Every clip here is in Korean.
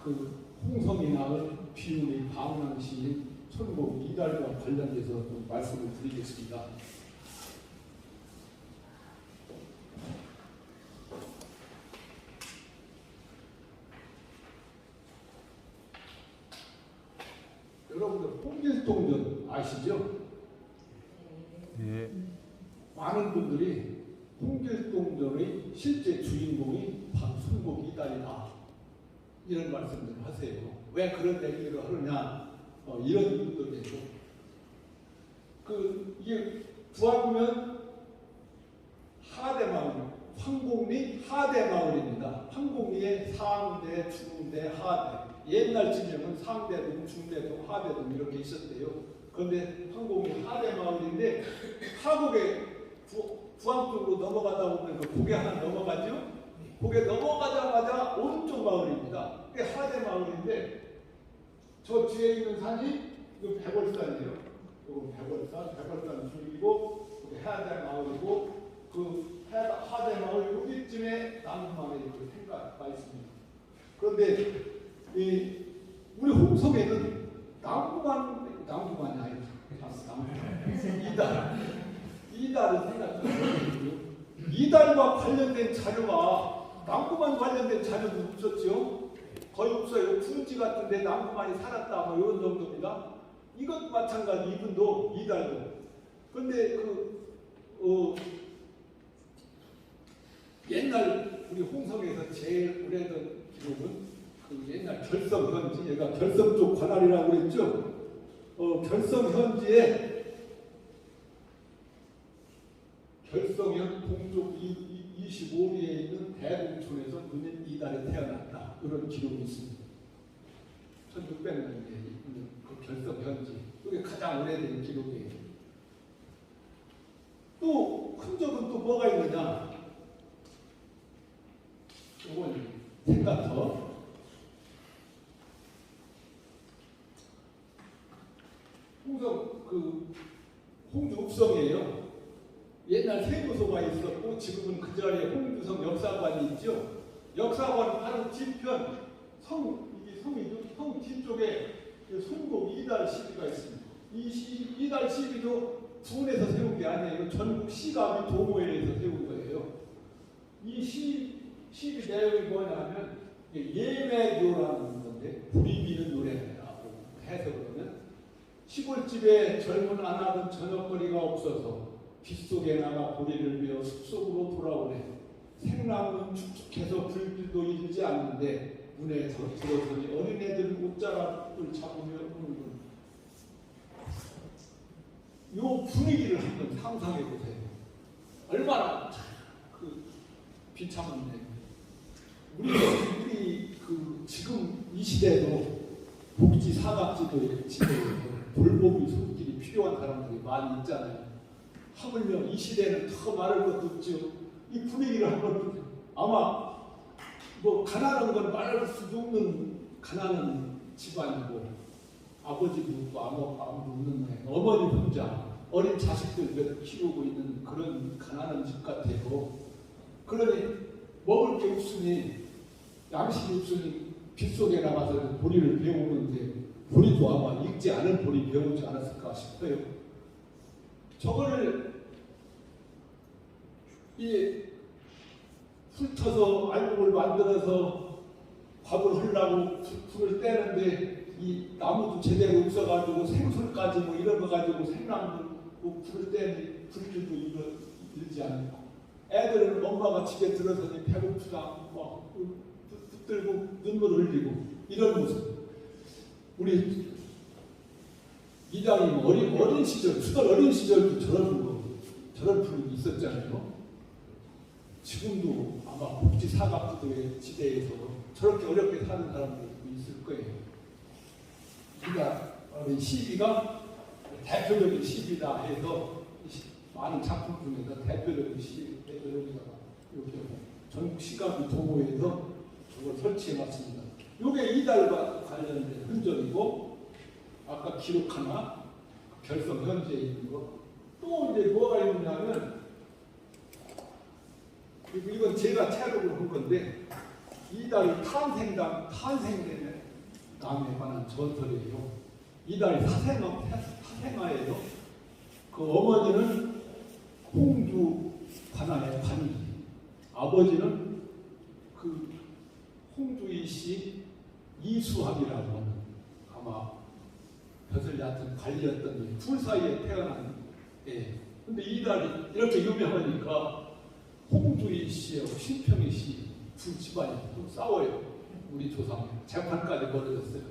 그 홍성이 낳은 비운의 방랑시인 천곡 이달과 관련돼서 좀 말씀을 드리겠습니다. 여러분들 홍길동전 아시죠? 예. 많은 분들이 홍길동전의 실제 주인공이 바로 천곡 이달이다 이런 말씀들을 하세요. 왜 그런 얘기를 하느냐? 이런 이유도 되고, 이게 부안면 하대마을, 황곡리 하대마을입니다. 황곡리에 상대, 중대, 하대. 옛날 지명은 상대동, 중대동, 하대동 이렇게 있었대요. 그런데 황곡리 하대마을인데 하곡에 부안 쪽으로 넘어가다 보면 그 고개 하나 넘어가죠. 고개 넘어가자마자 오른쪽 마을입니다. 그게 하대마을인데 저 뒤에 있는 산이 이거 백월산이에요. 이거 백월산 줄이고 하대마을이고 그 하대마을 여기쯤에 남부만에 이렇게 생각가 있습니다. 그런데 우리 홍성에는 남부만이 아니죠. 이달을 생각하거든요. 이달과 관련된 자료가 남부만 관련된 자료도 없었죠. 거의 없어요. 푸른지 같은데 남부만이 살았다 뭐 이런 정도입니다. 이것 마찬가지 이분도 이달도. 그런데 옛날 우리 홍성에서 제일 오래된 기록은 그 옛날 결성현지, 얘가 결성 쪽 관할이라고 그랬죠. 결성현지에 결성현 동쪽 25리에 있는 대동촌에서 누님 이달에 태어났다. 이런 기록이 있습니다. 1600년에 있는 그 결성현지. 이게 가장 오래된 기록이에요. 또 흔적은 또 뭐가 있느냐? 이건 생각터. 홍주 읍성이에요. 옛날 세무소가 있었고 지금은 그 자리에 홍주성 역사관이 있죠. 역사관 바로 뒤편 이게 성이죠. 성 뒤쪽에 손곡 이달 시비가 있습니다. 이 이달 시비도 부원에서 세운 게 아니에요. 전국 시갑이 도모회에서 세운 거예요. 이 시비 내용이 뭐냐면 예매교라는 건데 불이 비는 노래라고 해석으로는 시골집에 젊은 아낙은 저녁거리가 없어서 빗속에 나가 보리를 베어 숲속으로 돌아오네. 생나무는 축축해서 불길도 일지 않는데 문에 들어서니 어린애들 옷자락을 잡으며 우는 요 분위기를 한번 상상해 보세요. 얼마나 비참한데 우리 지금 이 시대도 복지 사각지대 지대에서 돌보기 손길이 필요한 사람들이 많이 있잖아요. 하물며 이 시대는 더 말할 것도 없죠. 이 분위기를 한번 아마 뭐 가난한 건 말할 수도 없는 가난한 집안이고 아버지도 아무도 없는 어머니 혼자 어린 자식들 몇 키우고 있는 그런 가난한 집 같아요. 그러니 먹을 게 없으니 양식이 없으니 빗속에 나가서 보리를 배우는데 보리도 아마 읽지 않은 보리 배우지 않았을까 싶어요. 저거를 훑어서 알곡을 만들어서 밥을 하려고 불을 떼는데 이 나무도 제대로 없어가지고 생술까지 뭐 이런 거 가지고 생나무 불을 떼니 불길도 일지 않고 애들은 엄마가 집에 들어서니 배고프다 막 붙들고 눈물 흘리고 이런 모습. 우리 이장님 어린 시절, 수달 어린 시절도 저런 분위기 있었잖아요. 지금도 아마 복지 사각지대 지대에서 저렇게 어렵게 사는 사람들도 있을 거예요. 우리가 시비가 대표적인 시비다 해서 많은 작품 중에서 대표적인 시비인데 여기다가 이렇게 전국 시각이 도모해서 저걸 설치해놨습니다. 이게 이달과 관련된 흔적이고 아까 기록 하나 결성 현지에 있는 거. 또 이제 뭐가 있느냐면 이건 제가 체록을 한 건데 이달이 탄생되면 남에 관한 전설이에요. 이달이 사생아예요. 그 어머니는 홍두 관아의 관이, 아버지는 그 홍두이 씨 이수학이라고 하는 아마 벼슬 얕은 관리였던 둘 사이에 태어난 애. 근데 이달이 이렇게 유명하니까 홍두이 씨하고 신평희 씨 두 집안이 또 싸워요. 우리 조상 재판까지 벌어졌어요.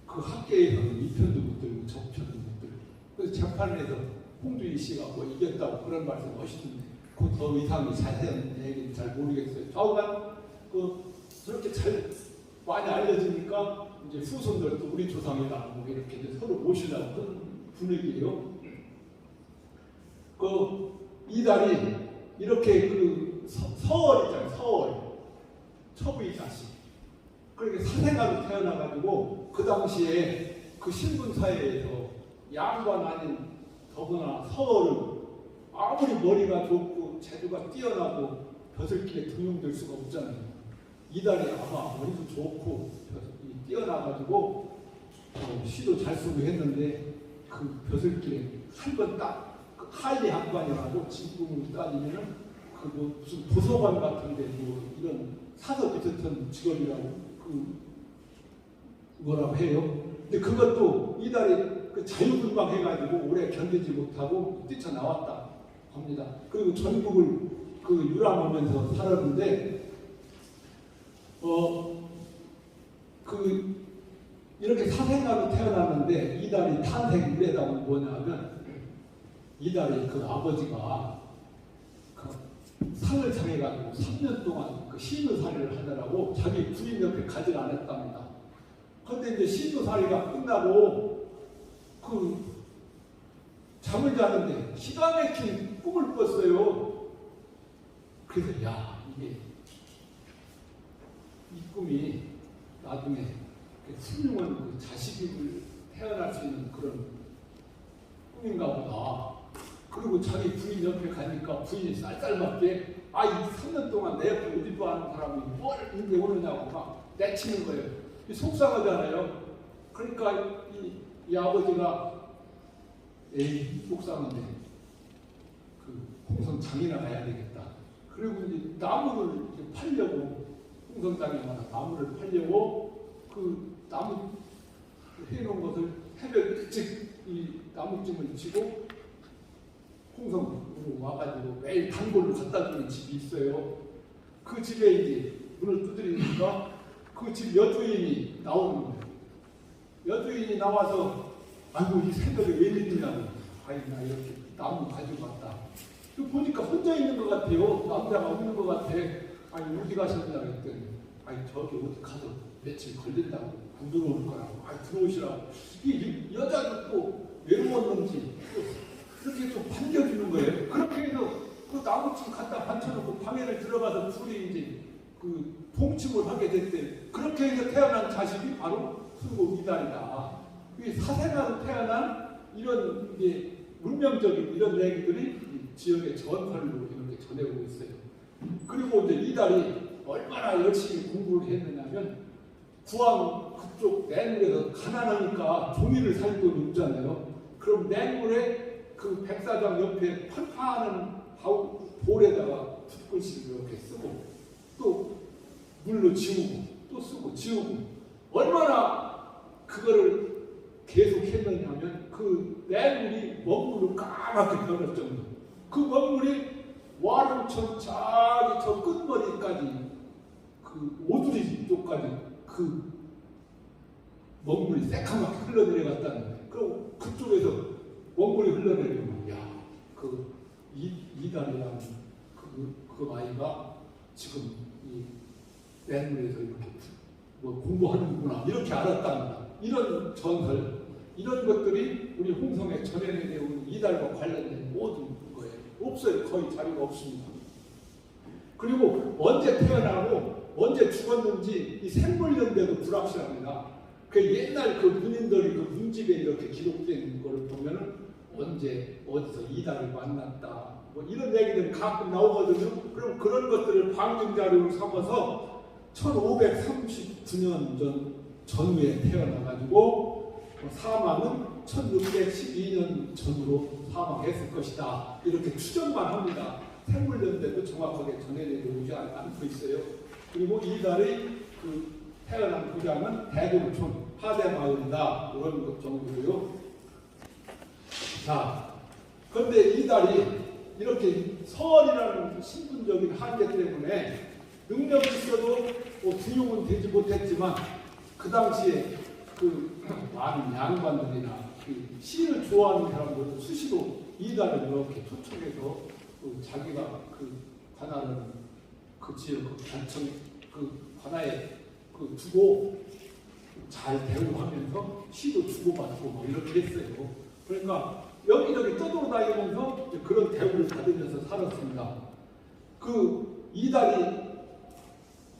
그 학계에서는 이 편도 못 들고 저 편도 못 들고, 그래서 재판에서 홍두이 씨가 뭐 이겼다고 그런 말씀 하시던데 그 더 이상이 자세한 얘기는 잘 모르겠어요. 좌우간 그렇게 잘 많이 알려지니까 이제 후손들도 우리 조상이다 뭐 이렇게 이제 서로 모시려고 그런 분위기예요. 그 이달이 이렇게 그 서얼이잖아요. 서얼 처부의 자식. 그렇게 사생아로 태어나가지고 그 당시에 그 신분사회에서 양관 아닌 더구나 서얼은 아무리 머리가 좋고 재주가 뛰어나고 벼슬길에 등용될 수가 없잖아요. 이달이 아마 머리도 좋고 뛰어나가지고 시도 잘 쓰고 했는데 그 벼슬길에 한 번 딱 그 하이 학관이라고 지금으로 따지면은 그 뭐 무슨 도서관 같은데 뭐 이런 사서 비슷한 직업이라고 뭐라고 해요. 근데 그것도 이달이 그 자유분방 해가지고 오래 견디지 못하고 뛰쳐나왔다 합니다. 그리고 전국을 그 유람하면서 살았는데 그 이렇게 사생아로 태어났는데 이달이 탄생 이래다고 뭐냐면 이달이 그 아버지가 그 상을 당해가지고 3년 동안 그 시누살이를 하느라고 자기 부인 옆에 가지 않았답니다. 그런데 이제 시누살이가 끝나고 그 잠을 자는데 기가 막힌 꿈을 꿨어요. 그래서 야 이게 이 꿈이 나중에 훌륭한 그 자식이 태어날 수 있는 그런 꿈인가 보다. 그리고 자기 부인 옆에 가니까 부인이 쌀쌀맞게 이 3년 동안 내 옆에 오지도 않은 사람이 뭘 이제 오느냐고 막 내치는 거예요. 속상하잖아요. 그러니까 이 아버지가 에이 속상한데 그 홍성 장이나 가야 되겠다. 그리고 이제 나무를 이제 팔려고 홍성장에마다 나무를 팔려고 그 나무 해놓은 것을 새벽 일찍 이 나무찜을 치고 홍성으로 와가지고 매일 단골로 갖다 주는 집이 있어요. 그 집에 이제 문을 두드리니까 그 집 여주인이 나오는 거예요. 여주인이 나와서 아이고 이 새벽에 웬일이냐고. 나 이렇게 나무 가지고 왔다. 보니까 혼자 있는 것 같아요. 남자가 없는 것 같아. 어디 가셨냐 그랬더니 저기 어디 가서 며칠 걸린다고 안 들어올 거라고. 들어오시라고. 이게 여자도 또 외로웠는지 그렇게 좀 반겨주는 거예요. 그렇게 해서 그 나무쯤 갖다 받쳐놓고 방에를 들어가서 둘이 이제 그 동침을 하게 됐대. 그렇게 해서 태어난 자식이 바로 순국 이달이다. 이 사생아로 태어난 이런 이제 문명적인 이런 얘기들이 지역의 전설로 이렇게 전해오고 있어요. 그리고 이제 이달이 얼마나 열심히 공부를 했느냐면 구황 그쪽 내물에서 가난하니까 종이를 살 돈이 없잖아요. 그럼 내물에 그 백사장 옆에 판파하는 볼에다가 붓글씨를 이렇게 쓰고 또 물로 지우고 또 쓰고 지우고 얼마나 그거를 계속 했느냐면 그 내물이 먹물로 까맣게 변할 정도. 그 먹물이 와룡천 저기 저 끝머리까지 그 오두리 쪽까지 그 먹물이 새카맣게 흘러내려갔다는 거예요. 그럼 그쪽에서 먹물이 흘러내리고 그 이달이라는 그 아이가 지금 이 내물에서 이렇게 뭐 공부하는구나 이렇게 알았답니다. 이런 전설 이런 것들이 우리 홍성에 전해내온 이달과 관련된 모든 거예요. 없어요. 거의 자료가 없습니다. 그리고 언제 태어나고 언제 죽었는지 이 생물연대도 불확실합니다. 그 옛날 그 문인들이 그 문집에 이렇게 기록된 거를 보면은 언제 어디서 이달을 만났다 뭐 이런 얘기들이 가끔 나오거든요. 그럼 그런 것들을 방증 자료로 삼아서 1539년 전후에 태어나가지고 사망은 1612년 전으로 사망했을 것이다. 이렇게 추정만 합니다. 생물연대도 정확하게 전해내지 않고 있어요. 그리고 이달의 그 태어난 고장은 대동촌 하대마을이다. 이런 것 정도고요. 자, 그런데 이달이 이렇게 서원이라는 신분적인 한계 때문에 능력이 있어도 부용은 되지 못했지만 그 당시에 그 많은 양반들이나 그 시를 좋아하는 사람들도 수시로 이달을 이렇게 초청해서 자기가 그 관할을 그 지역 그 관청 그 관하에 그 두고 잘 대우하면서 시도 주고받고 뭐 이렇게 했어요. 그러니까 여기저기 떠돌아다니면서 그런 대우를 받으면서 살았습니다. 그 이달이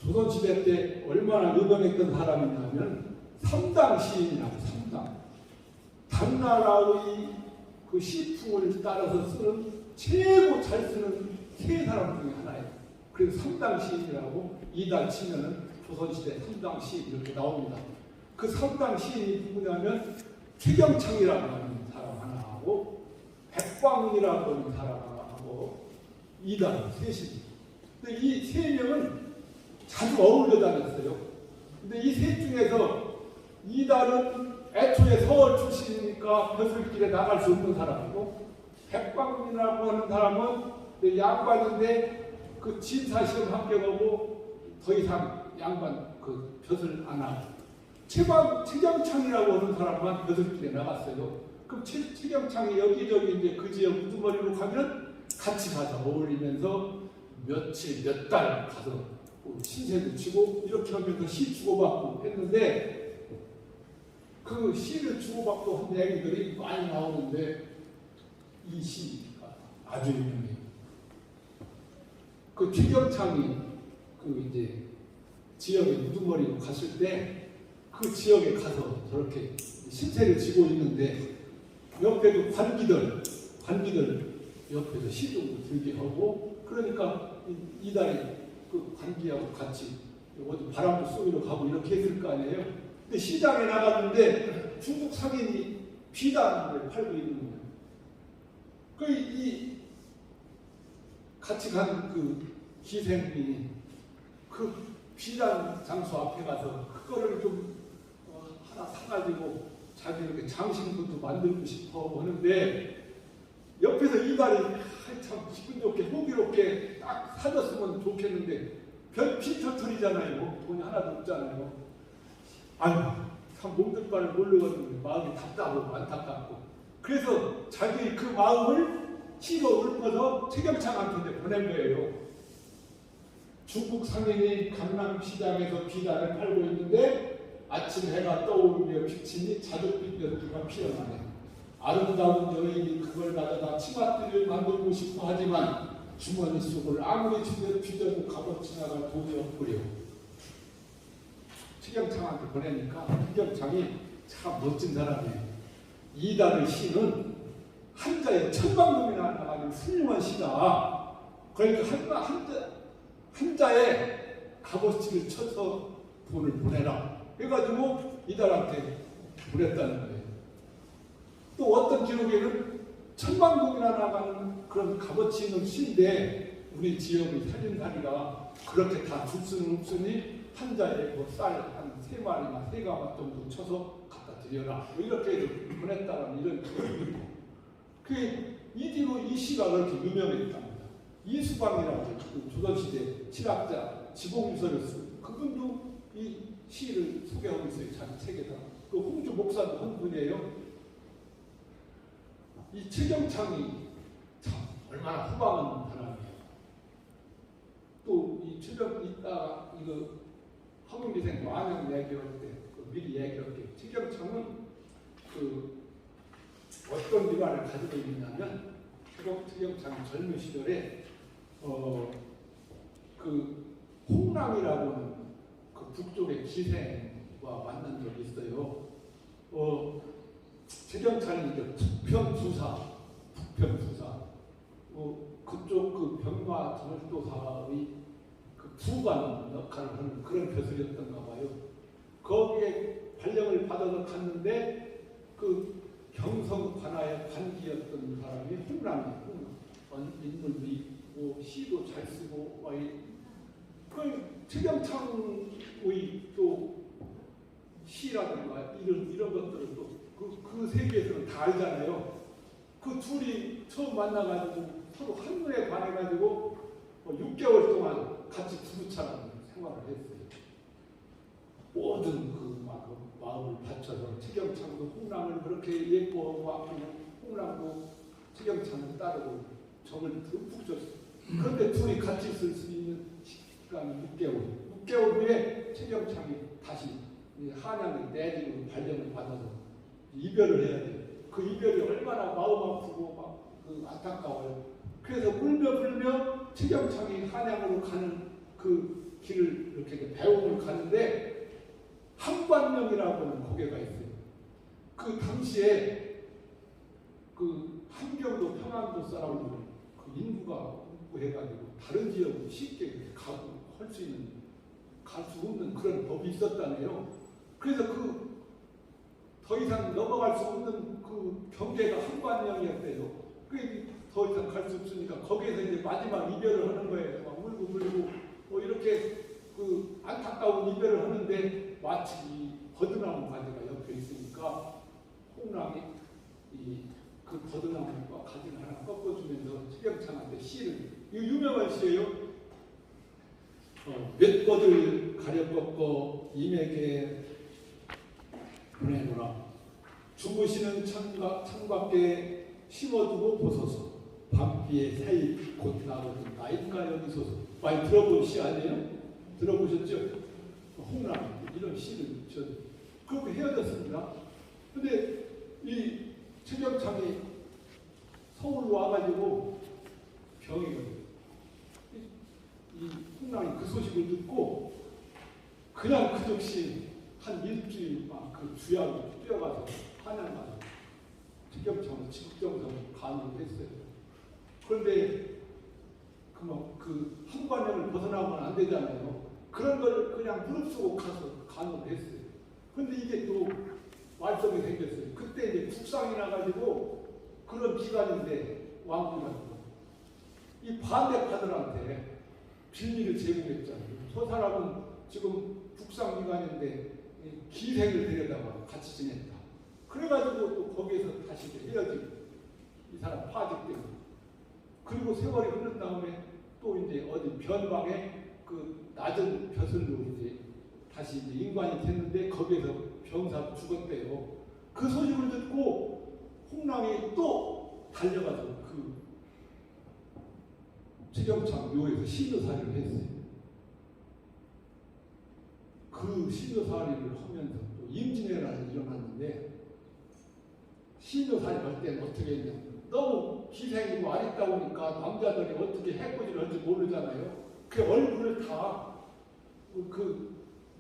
조선시대 때 얼마나 유명했던 사람이냐면 삼당 시인이라고 삼당. 당나라의 그 시풍을 따라서 쓰는 최고 잘 쓰는 세 사람 중에 하나예요. 그래서 삼당 시인이라고 이달 치면은 조선시대 삼당 시인 이렇게 나옵니다. 그 삼당 시인이 누구냐면 최경창이라고 하는 사람 하나 하고 백광이라고 하는 사람 하나 하고 이달 셋이. 근데 이 세 명은 자주 어울려 다녔어요. 근데 이 셋 중에서 이달은 애초에 서울 출신이니까 벼슬길에 나갈 수 없는 사람이고 백광이라고 하는 사람은 양반인데 그 진사시험 합격하고 더 이상 양반 그 벼슬 안 하고 최경창이라고 하는 사람만 벼슬길에 나갔어요. 그럼 최경창이 여기저기 이제 그 지역 우두머리로 가면 같이 가서 어울리면서 며칠 몇 달 가서 신세도 치고 이렇게 하면서 시 주고받고 했는데 그 시를 주고받고 한 얘기들이 많이 나오는데 이 시가 아주 유명해요. 그 최경창이 그 이제 지역에 우두머리로 갔을 때 그 지역에 가서 저렇게 신세를 지고 있는데 옆에도 관기들 옆에서 시도 들게 하고 그러니까 이달이 그 관기하고 같이 어디 바람도 쏘기로 가고 이렇게 했을 거 아니에요. 근데 시장에 나갔는데 중국 상인이 비단을 팔고 있는 거예요. 이 같이 간 그 기생이 그 비단 장소 앞에 가서 그거를 좀 하나 사가지고 자기 이렇게 장신구도 만들고 싶어 하는데 옆에서 이달이 참 기분 좋게 호기롭게 딱 사줬으면 좋겠는데 별 피터털이잖아요. 돈이 하나도 없잖아요. 아유 참 몸둘바를 모르거든요. 마음이 답답하고 안타깝고 그래서 자기 그 마음을 시로 읊어서 최경창한테 보낸 거예요. 중국 상인이 강남시장에서 비단을 팔고 있는데 아침 해가 떠오르며 비치니 자줏빛 연기가 피어나네. 아름다운 여인이 그걸 가져다 치맛들을 만들고 싶어 하지만 주머니 속을 아무리 뒤져도 값어치 나갈 돈이 없구려. 최경창한테 보내니까 최경창이 참 멋진 사람이에요. 이달의 시는 한자에 1000만금이나 나가는 훌륭한 시다. 그러니까 한자에 값어치를 쳐서 돈을 보내라. 해가지고 이달한테 보냈다는 거예요. 또 어떤 기록에는 1000만금이나 나가는 그런 값어치 있는 시인데 우리 지역의 살림살이가 그렇게 다 줄 수는 없으니 한자에 뭐 쌀 한 3마리나 3가마 정도 쳐서 갖다 드려라. 뭐 이렇게 보냈다는 이런 기록이 있고 이 뒤로 이 시가 그렇게 유명했답니다. 이수방이라고 그 조선시대 실학자 지공유서를 쓴 그분도 이 시를 소개하고 있어요. 자기 책에다. 그 홍주 목사도 한 분이에요. 이 최경창이 참 얼마나 후방한 사람이에요. 또 이 최경 이따 이거 화문비생 완영 얘기할 때 미리 얘기할게요. 최경창은 그 어떤 일화를 가지고 있느냐면 최경창 젊은 시절에 그 홍랑이라고 하는 그 북쪽의 기생과 만난 적이 있어요. 최경창이 이제 북평주사 그쪽 그 병마 절도사의 그 두관 역할을 하는 그런 벼슬이었던가 봐요. 거기에 발령을 받아서 갔는데 그 경성 관아의 관기였던 사람이 홍남이 인물도 있고 시도 잘 쓰고 그 최경창의 또 시라든가 이런 것들을 또 그 세계에서는 다 알잖아요. 그 둘이 처음 만나가지고 서로 한눈에 반해가지고 6개월 동안 같이 부부처럼 생활을 했어요. 모든 그 마음을 바쳐서 최경창도 홍남을 그렇게 예뻐하고 홍남도 최경창을 따르고 정을 듬뿍 줬어요. 그런데 둘이 같이 있을 수 있는 시간이 6개월 후에 최경창이 다시 한양의 내직으로 발령을 받아서 이별을 해야 돼요. 그 이별이 얼마나 마음 아프고 안타까워요. 그래서 울며 최경창이 한양으로 가는 그 길을 이렇게 배움을 가는데 한관명이라고는 고개가 있어요. 그 당시에 그 함경도 평안도 사람들 그 인구가 해가지고 다른 지역으로 쉽게 가고 할 수 있는 갈 수 없는 그런 법이 있었다네요. 그래서 더 이상 넘어갈 수 없는 그 경계가 한관명이었대요. 더 이상 갈 수 없으니까 거기에서 이제 마지막 이별을 하는 거예요. 막 울고 불고 이렇게 그 안타까운 이별을 하는데 마치 이 버드나무 가지가 옆에 있으니까 홍남이 그 버드나무 가지를 하나 꺾어주면서 최경창한테 시를, 이거 유명한 시예요. 몇 뻗을 가려 꺾어 임에게 보내노라. 주무시는 창밖에 심어두고 보소서. 밤비에 새이 곧 나거든 나인가 여기소서. 많이 들어본 시 아니에요? 들어보셨죠? 홍남 이런 시를 그렇게 헤어졌습니다. 근데 이 최경창이 서울로 와가지고 병이거든요. 이 홍남이 그 소식을 듣고 그냥 그 즉시 한 일주일만 그 주야로 뛰어가서 한양 가서 최경창을 직정성 간호를 했어요. 그런데 그 한관령을 벗어나고는 안 되잖아요. 그런 걸 그냥 무릅쓰고 가서 간호를 했어요. 그런데 이게 또 말썽이 생겼어요. 그때 이제 국상이 나가지고 그런 기간인데 왕비가지고 이 반대파들한테 빌미를 제공했잖아요. 저 사람은 지금 국상 기간인데 기생을 데려다가 같이 지냈다. 그래가지고 또 거기에서 다시 헤어지고 이 사람 파직 때문에. 그리고 세월이 흐른 다음에 또 이제 어디 변방에 그 낮은 벼슬로 이제 다시 이제 인관이 됐는데 거기에서 병사로 죽었대요. 그 소식을 듣고 홍남이 또 달려가서 그 최경창 묘에서 시도살이를 했어요. 그 시도살이를 하면서 또 임진왜란이 일어났는데 시도살이 할 때는 어떻게 했냐면 너무 기생이고 아리따우니까 남자들이 어떻게 해코지를 할지 모르잖아요. 그 얼굴을 다 그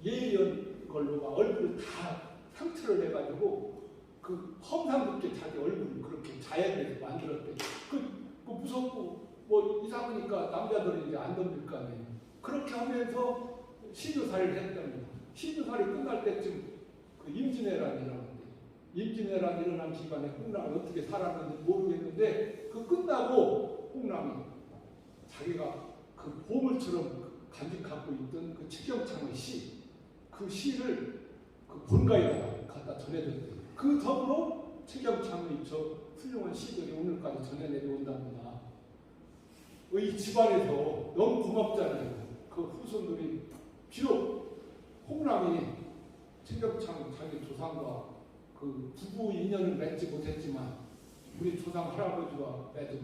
예리한 걸로 막 얼굴을 다 상처를 내가지고 그 험상궂게 자기 얼굴을 그렇게 자연에서 만들었대요. 그 무섭고 뭐 이상하니까 남자들이 이제 안 덤빌 거 아니에요. 그렇게 하면서 시주살이를 했답니다. 시주살이 끝날 때쯤 그 임진왜란이 일어났대요. 임진왜란 일어난 기간에 홍남이 어떻게 살았는지 모르겠는데 그 끝나고 홍남이 자기가 그 보물처럼 간직하고 있던 그 최경창의 시, 그 시를 그 본가에다가 갖다 전해줬대요. 그 덕으로 최경창의 저 훌륭한 시들이 오늘까지 전해 내려온답니다. 이 집안에서 너무 고맙잖아요. 그 후손들이 비록 홍남이 최경창 자기 조상과 그 부부 인연을 맺지 못했지만 우리 조상 할아버지와 맺은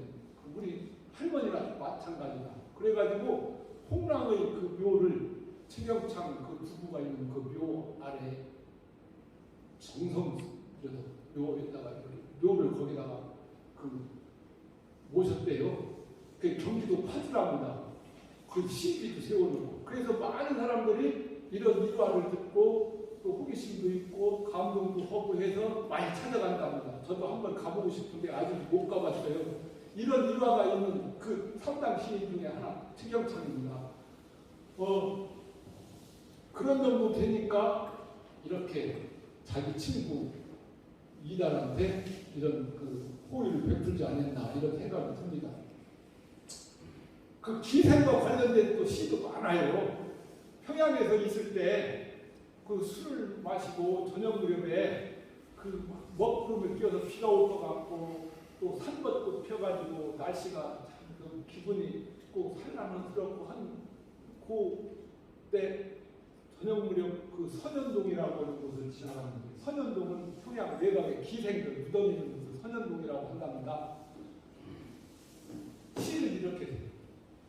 우리 할머니랑 마찬가지다. 그래가지고 홍남의 그 묘를 최경창 그 부부가 있는 그 묘 아래 정성 들여서 묘에다가 묘를 거기다가 그 모셨대요. 그 경기도 파주랍니다. 그 시비도 세워놓고 그래서 많은 사람들이 이런 일화를 듣고 또 호기심도 있고 감동도 하고 해서 많이 찾아간답니다. 저도 한번 가보고 싶은데 아직 못 가봤어요. 이런 일화가 있는 그 3당 시인 중에 하나 최경창입니다. 그런 정도 되니까 이렇게 자기 친구 이달한테 이런 그 호의를 베풀지 않았나 이런 생각이 듭니다. 그 기생과 관련된 또 시도 많아요. 평양에서 있을 때 그 술을 마시고 저녁 무렵에 그 먹구름을 끼워서 비가 올 것 같고 또 산벚꽃 펴가지고 날씨가 참 그 기분이 꼭 산란스럽고 한 그때 저녁 무렵 그 선현동이라고 하는 곳을 지나갔는데 선현동은 평양 외곽의 기생들 무덤 있는 곳을 선현동이라고 한답니다. 시를 이렇게 돼요.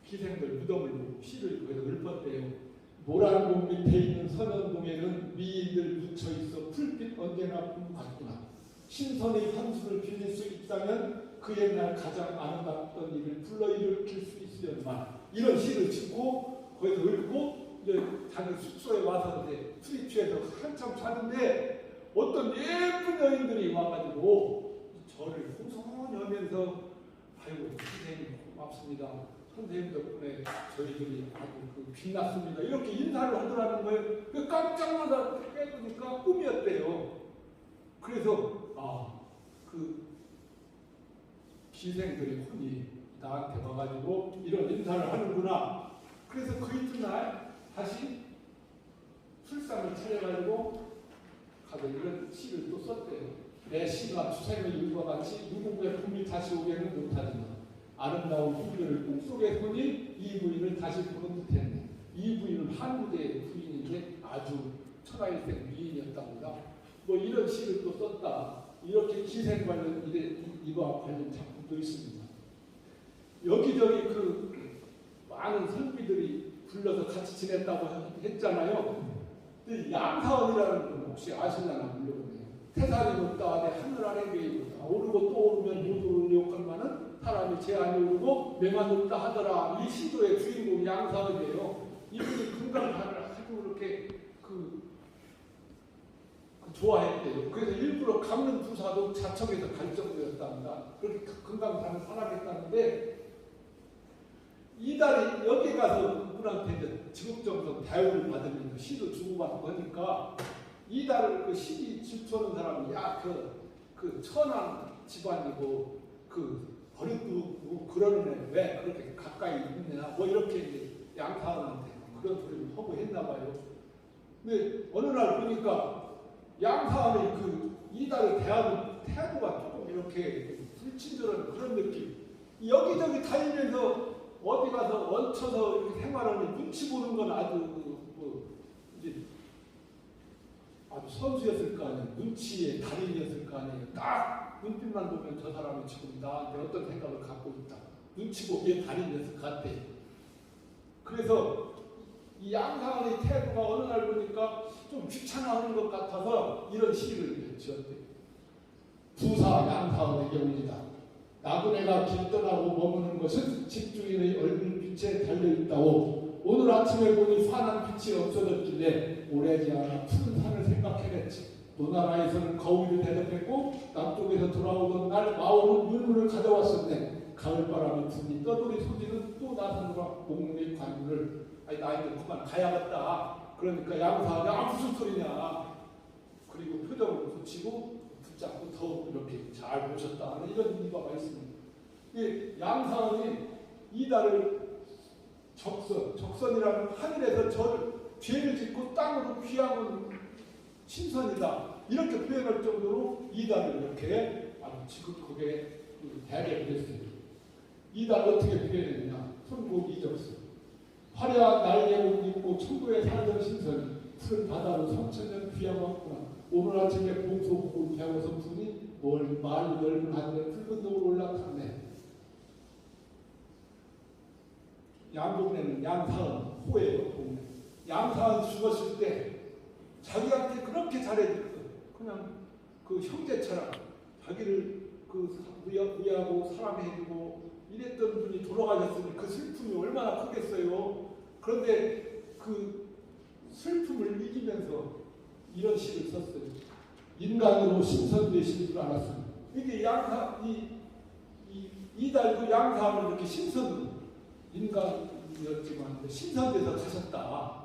기생들 무덤을 보고 시를 거기서 읊었대요. 모란 곰 밑에 있는 선현동에는 미인들 묻혀있어 풀빛 언제나 봄 같구나. 신선의 향수를 빌릴 수 있다면 그 옛날 가장 아름답던 일을 불러일으킬 수 있으련만 이런 시를 짓고 거기서 읊고 이제 자기 숙소에 와서 이제 술이 취해서 한참 자는데 어떤 예쁜 여인들이 와가지고 저를 호소히 하면서 아이고 선생님 고맙습니다. 선생님 덕분에 저희들이 아주 그 빛났습니다. 이렇게 인사를 하더라는 거예요. 깜짝 놀라 깨보니까 꿈이었대요. 그래서 그 기생들의 혼이 나한테 와가지고 이런 인사를 하는구나. 그래서 그 이튿날 다시 술상을 차려가지고 가서 이런 시를 또 썼대요. 내 시가 주생의 일과 같이 누군가의 품이 다시 오게는 못하지만 아름다운 후배를 꿈속에 보니 이 부인을 다시 보는 듯했네. 이 부인은 한국의 부인인데 아주 천하일생 미인이었답니다. 뭐 이런 시를 또 썼다. 이렇게 기생 관련 이와 관련 작품도 있습니다. 여기저기 그 많은 선비들이 불러서 같이 지냈다고 했잖아요. 근데 양사원이라는 분 혹시 아실려나 물어보네요. 태산이 높다 하되 하늘 아래 계이다. 오르고 또 오르면 못 오르려건만은 사람이 제한이 오르고 매만 높다 하더라. 이 시도의 주인공이 양사원이에요. 이분이 금강산을 아주 그렇게 좋아했대요. 그래서 일부러 강릉 부사도 자청해서 갈 정도였답니다. 그렇게 금강산을 사랑했다는데 이달이 여기 가서 그분한테 이제 지국정성 대우를 받으면서 시도 주고받고 하니까 이달을 그 시기 질투하는 사람이 그 천한 집안이고 그 버릇도 그러는 애 왜 그렇게 가까이 있느냐 뭐 이렇게 이제 양사원한테 그런 소리를 하고 했나 봐요. 근데 어느 날 보니까 양사원의 그 이달을 대하는 태도가 조금 이렇게 불친절한 그런 느낌. 여기저기 다니면서 어디 가서 얹혀서 이렇게 생활하는 눈치 보는 건 아주 이제 아주 선수였을 거 아니에요. 눈치의 달인이었을 거 아니에요. 딱 눈빛만 보면 저 사람이 지금 나한테 어떤 생각을 갖고 있다. 눈치 보기에 달인이었을 것 같아. 그래서 이 양사원의 태도가 어느 날 보니까 좀 귀찮아하는 것 같아서 이런 시를 지었대요. 부사 양사원의 경우이다. 나그네가 길 떠나고 머무는 것은 집주인의 얼굴빛에 달려있다고 오늘 아침에 보니 환한 빛이 없어졌길래 오래지 않아 푸른 산을 생각해냈지. 노나라에서는 거위를 대접했고 남쪽에서 돌아오던 날 마오는 율무를 가져왔었네. 가을바람이 부니 떠돌이 소지는 또 나서느라 목록의 관문을 나이들 그만 가야겠다. 그러니까 양사하냐 무슨 소리냐. 그리고 표정을 붙이고 붙잡고 더욱 이렇게 잘 모셨다 하는 이런 일과가 있습니다. 이 양사원이 이달을 적선이라는 하늘에서 저를 죄를 짓고 땅으로 귀향은 신선이다. 이렇게 표현할 정도로 이달을 이렇게 아주 지극하게 대례를 했어요. 이달 어떻게 표현했느냐. 손곡 이적수. 화려한 날개옷 입고 천국에 살던 신선이 푸른 바다로 3000년 귀향왔구나. 오늘 아침에 봉소국을 배워서 분이 뭘 말이 넓은 하늘에 붉은 노을 올라탔네. 양동네는 양사은 호예요. 동네. 양사은 죽었을 때 자기한테 그렇게 잘해줬어. 그냥 그 형제처럼 자기를 위하고 사랑해주고 이랬던 분이 돌아가셨으니 그 슬픔이 얼마나 크겠어요. 그런데 그 슬픔을 이기면서 이런 시를 썼어요. 인간으로 신선되실 줄 알았습니다. 이게 이달도 양사하면 이렇게 신선으로 인간으로 말씀이었지만 신선돼서 가셨다.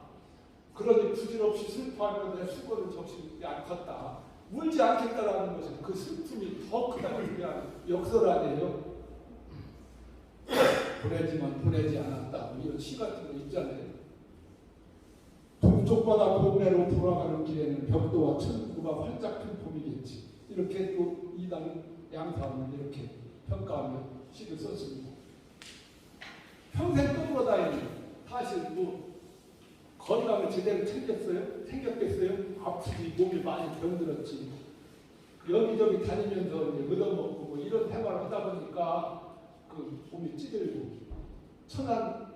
그러니 부질없이 슬퍼하며 내 수고를 적시지 않겠다. 울지 않겠다라는 것은 그 슬픔이 더 크다고 위한 역설 아니에요. 보내지만 보내지 않았다. 뭐 이런 시 같은 거 있잖아요. 동쪽 바다 동해로 돌아가는 길에는 벽도와 천구가 활짝 핀 봄이겠지. 이렇게 또 이단 양사는 이렇게 평가하며 시를 썼습니다. 평생 떠돌아다니는 사실 뭐 건강을 제대로 챙겼겠어요? 아프지, 몸이 많이 병들었지. 여기저기 다니면서 이제 얻어먹고 뭐 이런 생활을 하다 보니까 그 몸이 찌들고 천안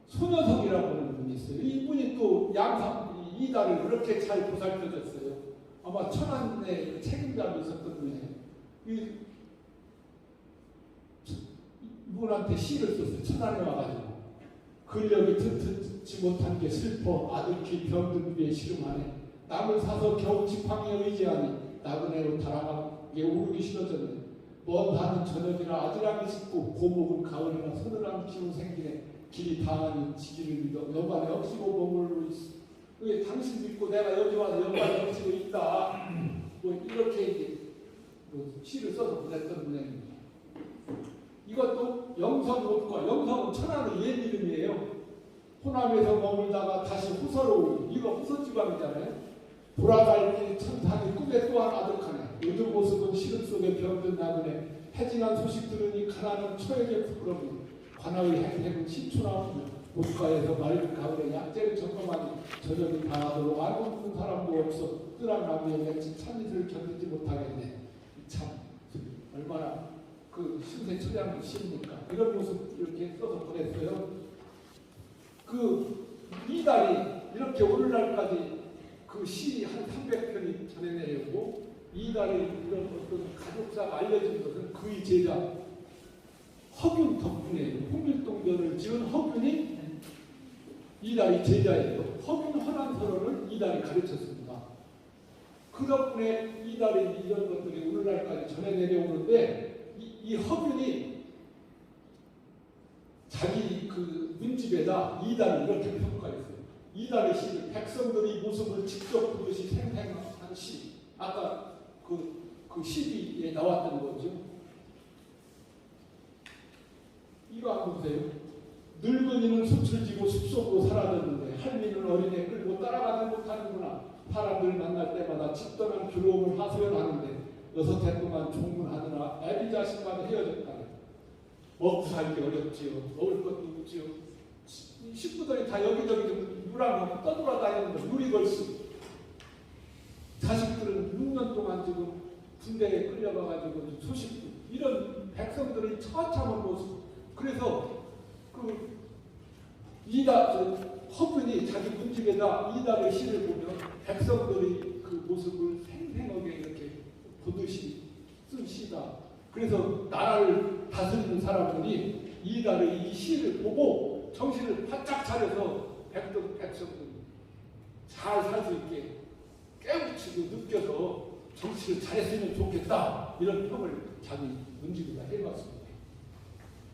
손여성이라고 하는 분이 있어요. 이분이 또 양상 이달을 그렇게 잘 보살펴줬어요. 아마 천안에 책임자로 있었던 분이에요. 이분한테 시를 썼어요. 천안에 와가지고 근력이 튼튼치 못한 게 슬퍼 아득히 병든 위에 시름하네. 남을 사서 겨우 지팡이에 의지하니 나그네로 달아가게 오르기 싫어졌네. 먼 산은 저녁이라 아지랑이 씻고 고목은 가을이나 서늘한 기운 생기네. 길이 다하니 지기를 믿어 여관에 억지고 머물러 있어. 왜 당신 믿고 내가 여기 와서 여관에 억지고 있다. 뭐 이렇게 이제 뭐 시를 써서 보냈던 분입니다. 이것도 영성옷과 영성은 천안의 옛 이름이에요. 호남에서 머물다가 다시 후서로 이거 후서 지방이잖아요. 돌아갈 길 천산이 꿈에 또한 아득하네. 요즘 모습은 시름 속에 병든 나그네. 해진한 소식 들으니 가난한 처에게 부끄러우니 관아의 행색은 신촌하며 못가에서 맑은 가을에 약재를 점검하니 저녁이 다하도록 알고 있는 사람도 없어 뜰한 나무에 맺힌 찬이슬을 견디지 못하겠네. 참 얼마나 그 신세 처량한 시입니까? 이런 모습 이렇게 써서 보냈어요. 그 이달이 이렇게 오늘날까지 그 시 한 300편이 전해 내렸고 이달이 이런 어떤 가족사가 알려진 것은 그의 제자 허균 덕분에 홍길동전을 지은 허균이 이달이 제자예요. 허균 헌안서론을 이달이 가르쳤습니다. 그 덕분에 이달이 이런 것들이 오늘날까지 전해 내려오는데 이 허균이 자기 그 문집에다 이달을 이렇게 평가했어요. 이달의 시를 백성들의 모습을 직접 보듯이 생생한 시. 아까 그 시비에 나왔던 거죠. 이거 한번 보세요. 늙은이는 숯을 지고 숲속으로 사라졌는데 할미는 어린애 끌고 따라가지 못하는구나. 사람들 만날 때마다 집 떠난 괴로움을 하소연하는데 6해 동안 종문하느라 애비 자식만 헤어졌다네. 먹고 살기 어렵지요. 먹을 것도 없지요. 식구들이 다 여기저기 누랑하고 떠돌아다니는데 누리걸수. 자식들은 6년 동안 지금 군대에 끌려가가지고 소식도 이런 백성들의 처참한 모습. 그래서 그 허균이 자기 문집에다 이달의 시를 보면 백성들의 그 모습을 생생하게 이렇게 보듯이 쓴 시다. 그래서 나라를 다스리는 사람들이 이달의 이 시를 보고 정신을 바짝 차려서 백성들이 잘 살 수 있게 깨우치고 느껴서 정치를 잘했으면 좋겠다. 이런 평을 자기 문집에다 해봤습니다.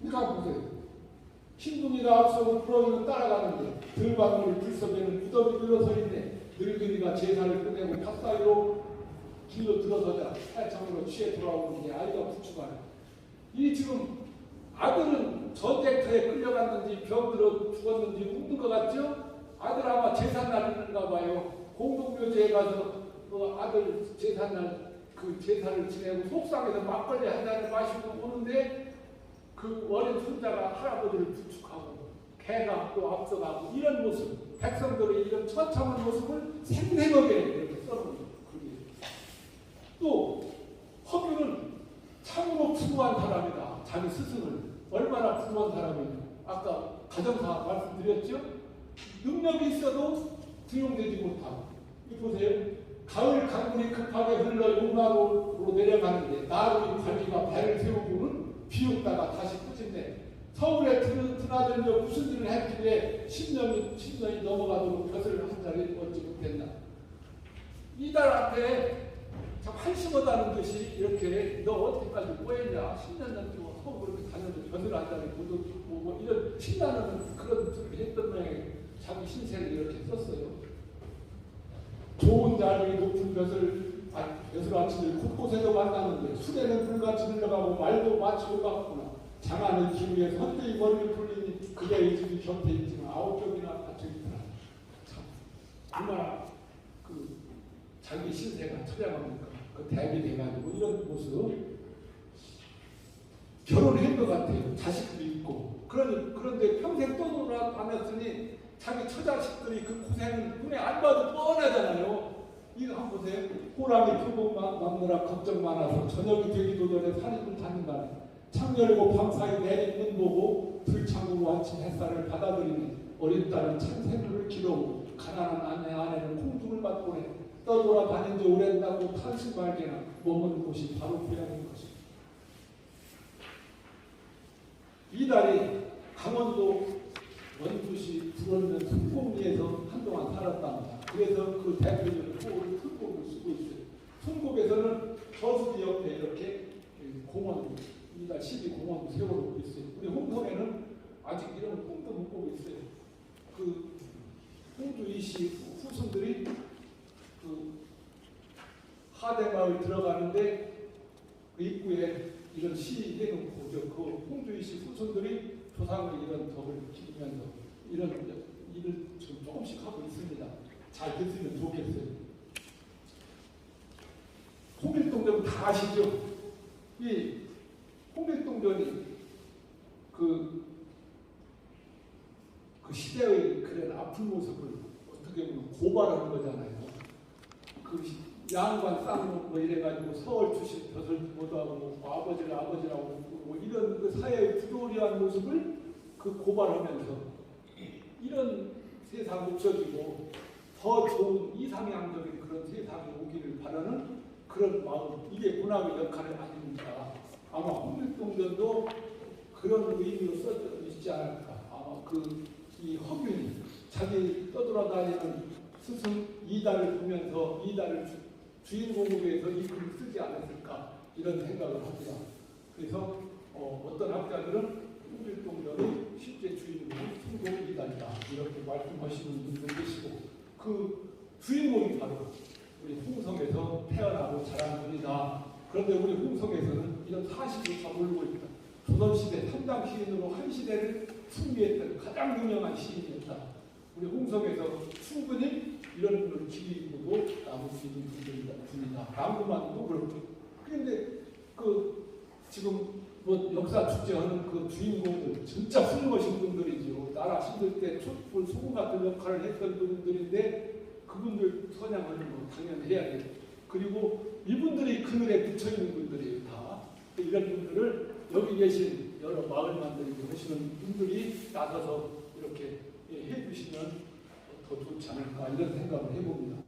그러니까 보세요. 흰둥이가 앞서고 부러기는 따라가는데 들방울 들섬에는 무덤이 들어서 있네. 늙은이가 제사를 끝내고 밭 사이로 길로 들어서자 살창으로 취해 돌아오는 게 아이가 부축하네. 이 지금 아들은 전쟁터에 끌려갔는지 병들어 죽었는지 웃는 것 같죠? 아들 아마 제삿날인가 봐요. 공동묘지에 가서 그 아들 제삿날 그 제사를 지내고 속상해서 막걸리 한 잔을 마시고 오는데 그 어린 손자가 할아버지를 부축하고 개가 또 앞서가고 이런 모습, 백성들의 이런 처참한 모습을 생생하게 이렇게 써놓은 글이에요. 또 허균은 참으로 풍부한 사람이다. 자기 스승을 얼마나 풍부한 사람이냐. 아까 가정사 말씀드렸죠? 능력이 있어도 등용되지 못하고. 이거 보세요. 가을 강물이 급하게 흘러 용나로로 내려가는데 나루의 관리가 배를 세우고는 비웃다가 다시 꾸짖네. 서울에 드나들며 무슨 일을 했길래 10년이 넘어가도록 벼슬을 한 자리 얻지 못했나. 이달 앞에 참 한심하다는 듯이 이렇게 너 어디까지 뭐했냐 10년 넘게 서울 그렇게 다녔는데 변을 한다니 뭐 이런 신나는 그런 소리를 했던 모양에 자기 신세를 이렇게 썼어요. 좋은 자리 높은 벼슬 아치들 곳곳에서 만나는데 수레는 불같이 흘러가고 말도 마치고 갔구나. 장하는 기후에서 헛되이 머리를 풀리니 그의 이 집이 곁에 있지만 9쪽이나 닫혀 있더라. 참 얼마나 그 자기 신세가 처량합니까? 그 대비 돼가지고 이런 모습 결혼한 것 같아요. 자식도 있고 그런데 평생 떠돌아다녔으니 자기 처자식들이 그 고생은 눈에 안 봐도 뻔하잖아요. 이거 한번 보세요. 호랑이 표범 막느라 걱정 많아서 저녁이 되기도 전에 살인을 받는다. 창 열고 밤사이 내린 눈 보고 들창으로 아침 햇살을 받아들이는 어린 딸은 찬새누를 기르고 가난한 아내는 콩둥을 맞고네. 떠돌아다닌 지 오랜다고 탄식 말게나 머무는 곳이 바로 고향인 것입니다. 이달이 강원도 원주시 불원면 순곡리에서 한동안 살았답니다. 그래서 그 대표적인 호를 순곡을 쓰고 있어요. 순곡에서는 저수지 옆에 이렇게 공원, 이달 12공원도 세워놓고 있어요. 우리 홍성에는 아직 이런 꿈도 못 보고 있어요. 그 홍주 이씨 후손들이 그 하대마을 들어가는데 그 입구에 이런 시 해놓고 그 홍주 이씨 후손들이 조상의 이런 덕을 기리면서 이런 일을 지금 조금씩 하고 있습니다. 잘 됐으면 좋겠어요. 홍길동전 다 아시죠? 이 홍길동전이 그 시대의 그런 아픈 모습을 어떻게 보면 고발하는 거잖아요. 그 양반 쌍문 뭐 이래가지고 서울 출신 벼슬 보도하고 아버지를 아버지라고 뭐 이런 그 사회의 부조리한 모습을 그 고발하면서 이런 세상 없어지고 더 좋은 이상향적인 그런 세상이 오기를 바라는 그런 마음, 이게 문학의 역할이 아닙니까? 아마 홍길동전도 그런 의미로 써있지 않을까. 아마 이 허균이 자기 떠돌아다니는 스승 이달을 보면서 이달을 주인공으로 해서 이 글을 쓰지 않았을까 이런 생각을 합니다. 그래서 어떤 학자들은 홍길동전의 실제 주인공은 순곡 이달이다 이렇게 말씀하시는 분들 계시고 그 주인공이 바로 우리 홍성에서 태어나고 자란 분이다. 그런데 우리 홍성에서는 이런 사실을 다 모르고 있다. 조선시대 삼당 시인으로 한 시대를 승리했던 가장 유명한 시인이었다. 우리 홍성에서 충분히 이런 분을 기리고도 남을 수 있는 분이다. 남구만도 그렇고. 그런데 지금 뭐 역사 축제하는 그 주인공들 진짜 훌륭하신 분들이죠. 나라 힘들 때 촛불 소금 같은 역할을 했던 분들인데 그분들 선양하는 거 당연히 해야 돼요. 그리고 이분들이 그늘에 붙여있는 분들이에요. 다. 이런 분들을 여기 계신 여러 마을 만들고 하시는 분들이 나서서 이렇게 해주시면 더 좋지 않을까 이런 생각을 해봅니다.